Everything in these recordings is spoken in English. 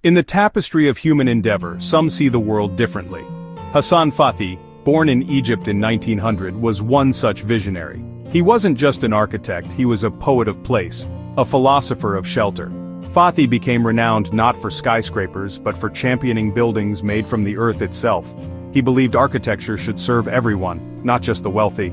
In the tapestry of human endeavor, some see the world differently. Hassan Fathy, born in Egypt in 1900, was one such visionary. He wasn't just an architect, he was a poet of place, a philosopher of shelter. Fathy became renowned not for skyscrapers, but for championing buildings made from the earth itself. He believed architecture should serve everyone, not just the wealthy.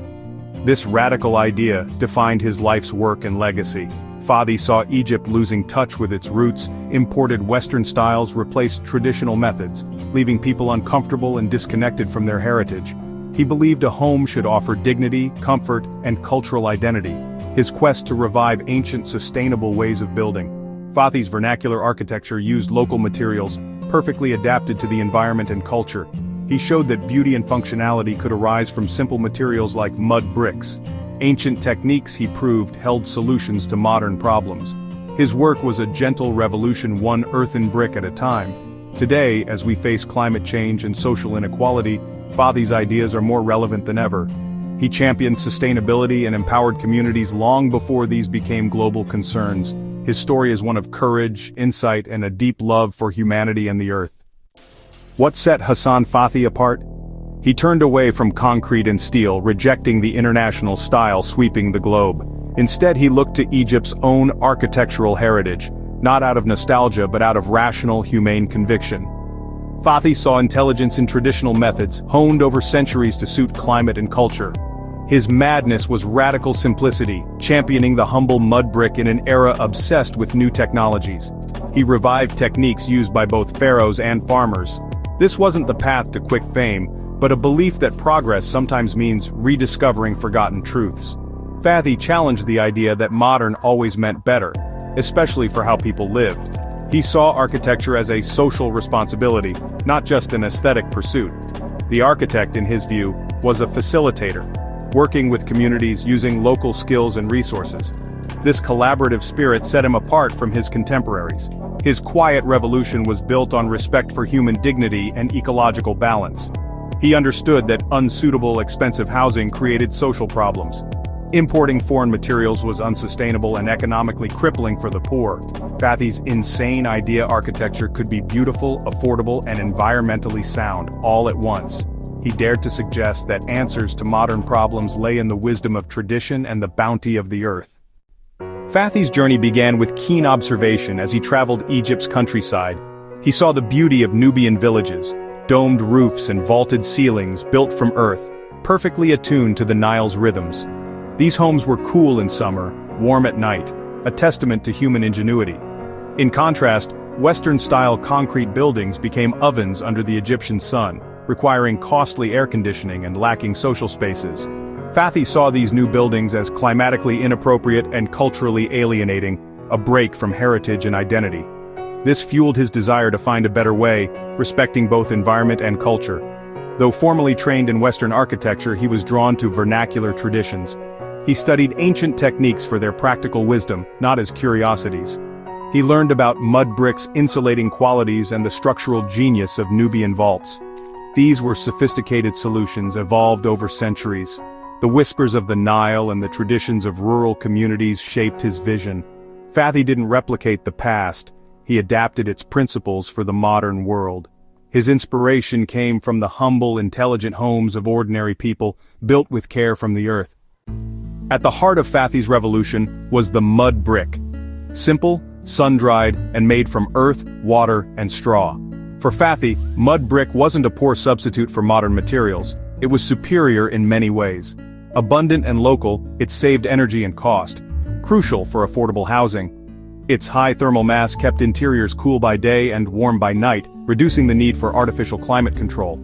This radical idea defined his life's work and legacy. Fathy saw Egypt losing touch with its roots, imported Western styles replaced traditional methods, leaving people uncomfortable and disconnected from their heritage. He believed a home should offer dignity, comfort, and cultural identity. His quest to revive ancient sustainable ways of building. Fathy's vernacular architecture used local materials, perfectly adapted to the environment and culture. He showed that beauty and functionality could arise from simple materials like mud bricks. Ancient techniques, he proved, held solutions to modern problems. His work was a gentle revolution, one earthen brick at a time. Today, as we face climate change and social inequality, Fathy's ideas are more relevant than ever. He championed sustainability and empowered communities long before these became global concerns. His story is one of courage, insight, and a deep love for humanity and the earth. What set Hassan Fathy apart? He turned away from concrete and steel, rejecting the international style sweeping the globe. Instead, he looked to Egypt's own architectural heritage, not out of nostalgia but out of rational, humane conviction. Fathy saw intelligence in traditional methods, honed over centuries to suit climate and culture. His madness was radical simplicity, championing the humble mud brick in an era obsessed with new technologies. He revived techniques used by both pharaohs and farmers. This wasn't the path to quick fame, but a belief that progress sometimes means rediscovering forgotten truths. Fathy challenged the idea that modern always meant better, especially for how people lived. He saw architecture as a social responsibility, not just an aesthetic pursuit. The architect, in his view, was a facilitator, working with communities using local skills and resources. This collaborative spirit set him apart from his contemporaries. His quiet revolution was built on respect for human dignity and ecological balance. He understood that unsuitable, expensive housing created social problems. Importing foreign materials was unsustainable and economically crippling for the poor. Fathy's insane idea architecture could be beautiful, affordable, and environmentally sound, all at once. He dared to suggest that answers to modern problems lay in the wisdom of tradition and the bounty of the earth. Fathy's journey began with keen observation as he traveled Egypt's countryside. He saw the beauty of Nubian villages, domed roofs and vaulted ceilings built from earth, perfectly attuned to the Nile's rhythms. These homes were cool in summer, warm at night, a testament to human ingenuity. In contrast, Western-style concrete buildings became ovens under the Egyptian sun, requiring costly air conditioning and lacking social spaces. Fathy saw these new buildings as climatically inappropriate and culturally alienating, a break from heritage and identity. This fueled his desire to find a better way, respecting both environment and culture. Though formally trained in Western architecture, he was drawn to vernacular traditions. He studied ancient techniques for their practical wisdom, not as curiosities. He learned about mud bricks' insulating qualities and the structural genius of Nubian vaults. These were sophisticated solutions evolved over centuries. The whispers of the Nile and the traditions of rural communities shaped his vision. Fathy didn't replicate the past, he adapted its principles for the modern world. His inspiration came from the humble, intelligent homes of ordinary people, built with care from the earth. At the heart of Fathy's revolution was the mud brick. Simple, sun-dried, and made from earth, water, and straw. For Fathy, mud brick wasn't a poor substitute for modern materials. It was superior in many ways. Abundant and local, it saved energy and cost. Crucial for affordable housing. Its high thermal mass kept interiors cool by day and warm by night, reducing the need for artificial climate control.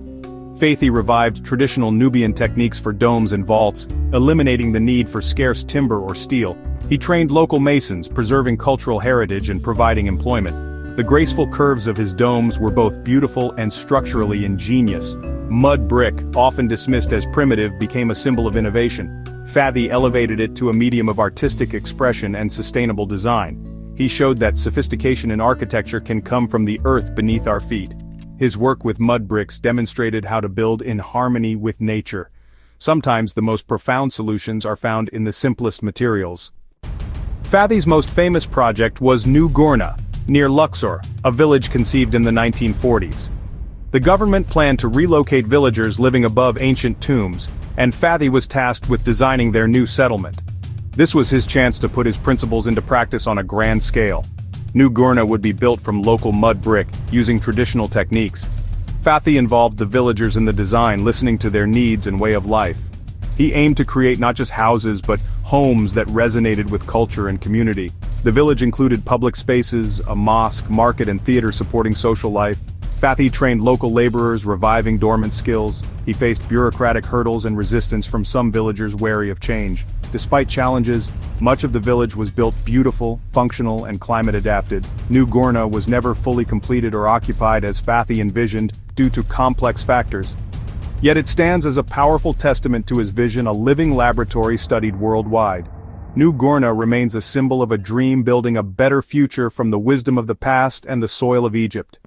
Fathy revived traditional Nubian techniques for domes and vaults, eliminating the need for scarce timber or steel. He trained local masons, preserving cultural heritage and providing employment. The graceful curves of his domes were both beautiful and structurally ingenious. Mud brick, often dismissed as primitive, became a symbol of innovation. Fathy elevated it to a medium of artistic expression and sustainable design. He showed that sophistication in architecture can come from the earth beneath our feet. His work with mud bricks demonstrated how to build in harmony with nature. Sometimes the most profound solutions are found in the simplest materials. Fathy's most famous project was New Gourna, near Luxor, a village conceived in the 1940s. The government planned to relocate villagers living above ancient tombs, and Fathy was tasked with designing their new settlement. This was his chance to put his principles into practice on a grand scale. New Gurna would be built from local mud brick, using traditional techniques. Fathy involved the villagers in the design, listening to their needs and way of life. He aimed to create not just houses but homes that resonated with culture and community. The village included public spaces, a mosque, market and theater supporting social life. Fathy trained local laborers, reviving dormant skills. He faced bureaucratic hurdles and resistance from some villagers wary of change. Despite challenges, much of the village was built beautiful, functional, and climate-adapted. New Gurna was never fully completed or occupied as Fathy envisioned due to complex factors. Yet it stands as a powerful testament to his vision, a living laboratory studied worldwide. New Gurna remains a symbol of a dream building a better future from the wisdom of the past and the soil of Egypt.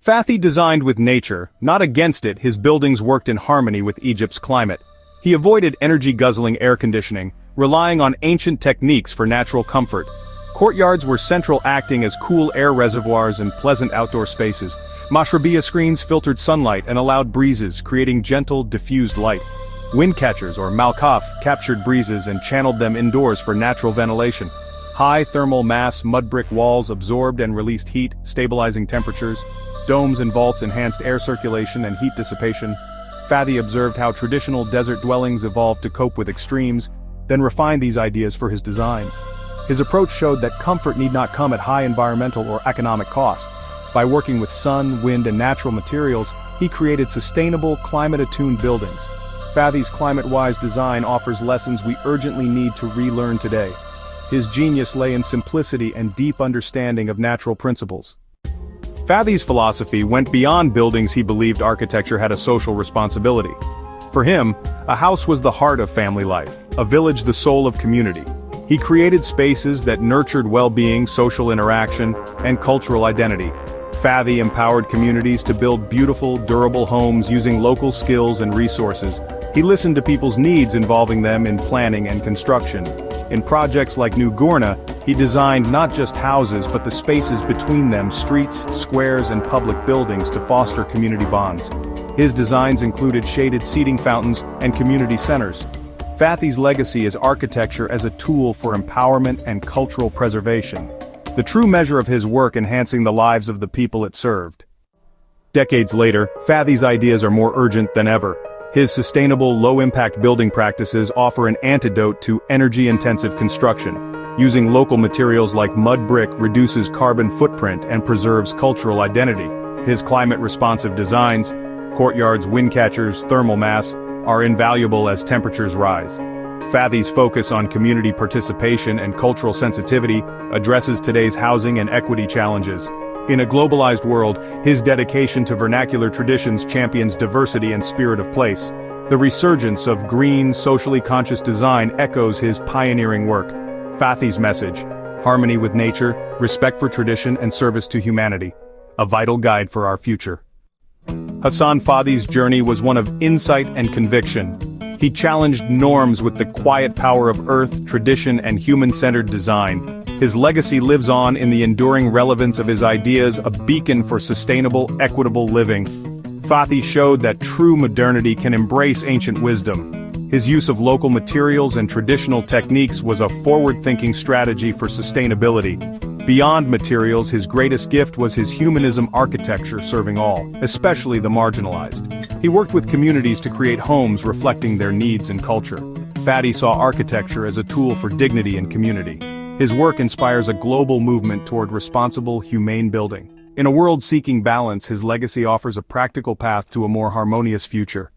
Fathy designed with nature, not against it. His buildings worked in harmony with Egypt's climate. He avoided energy-guzzling air conditioning, relying on ancient techniques for natural comfort. Courtyards were central, acting as cool air reservoirs and pleasant outdoor spaces. Mashrabiyah screens filtered sunlight and allowed breezes, creating gentle, diffused light. Wind catchers, or malkaf, captured breezes and channeled them indoors for natural ventilation. High thermal mass mud brick walls absorbed and released heat, stabilizing temperatures. Domes and vaults enhanced air circulation and heat dissipation. Fathy observed how traditional desert dwellings evolved to cope with extremes, then refined these ideas for his designs. His approach showed that comfort need not come at high environmental or economic cost. By working with sun, wind, and natural materials, he created sustainable, climate-attuned buildings. Fathy's climate-wise design offers lessons we urgently need to relearn today. His genius lay in simplicity and deep understanding of natural principles. Fathy's philosophy went beyond buildings. He believed architecture had a social responsibility. For him, a house was the heart of family life, a village the soul of community. He created spaces that nurtured well-being, social interaction, and cultural identity. Fathy empowered communities to build beautiful, durable homes using local skills and resources. He listened to people's needs, involving them in planning and construction. In projects like New Gurna, he designed not just houses but the spaces between them, streets, squares, and public buildings to foster community bonds. His designs included shaded seating fountains and community centers. Fathy's legacy is architecture as a tool for empowerment and cultural preservation, the true measure of his work enhancing the lives of the people it served. Decades later, Fathy's ideas are more urgent than ever. His sustainable, low-impact building practices offer an antidote to energy-intensive construction. Using local materials like mud brick reduces carbon footprint and preserves cultural identity. His climate-responsive designs, courtyards, wind catchers, thermal mass, are invaluable as temperatures rise. Fathy's focus on community participation and cultural sensitivity addresses today's housing and equity challenges. In a globalized world, his dedication to vernacular traditions champions diversity and spirit of place. The resurgence of green, socially conscious design echoes his pioneering work. Fathy's message: harmony with nature, respect for tradition, and service to humanity. A vital guide for our future. Hassan Fathy's journey was one of insight and conviction. He challenged norms with the quiet power of earth, tradition, and human-centered design. His legacy lives on in the enduring relevance of his ideas, a beacon for sustainable, equitable living. Fathy showed that true modernity can embrace ancient wisdom. His use of local materials and traditional techniques was a forward-thinking strategy for sustainability. Beyond materials, his greatest gift was his humanism architecture, serving all, especially the marginalized. He worked with communities to create homes reflecting their needs and culture. Fathy saw architecture as a tool for dignity and community. His work inspires a global movement toward responsible, humane building. In a world seeking balance, his legacy offers a practical path to a more harmonious future.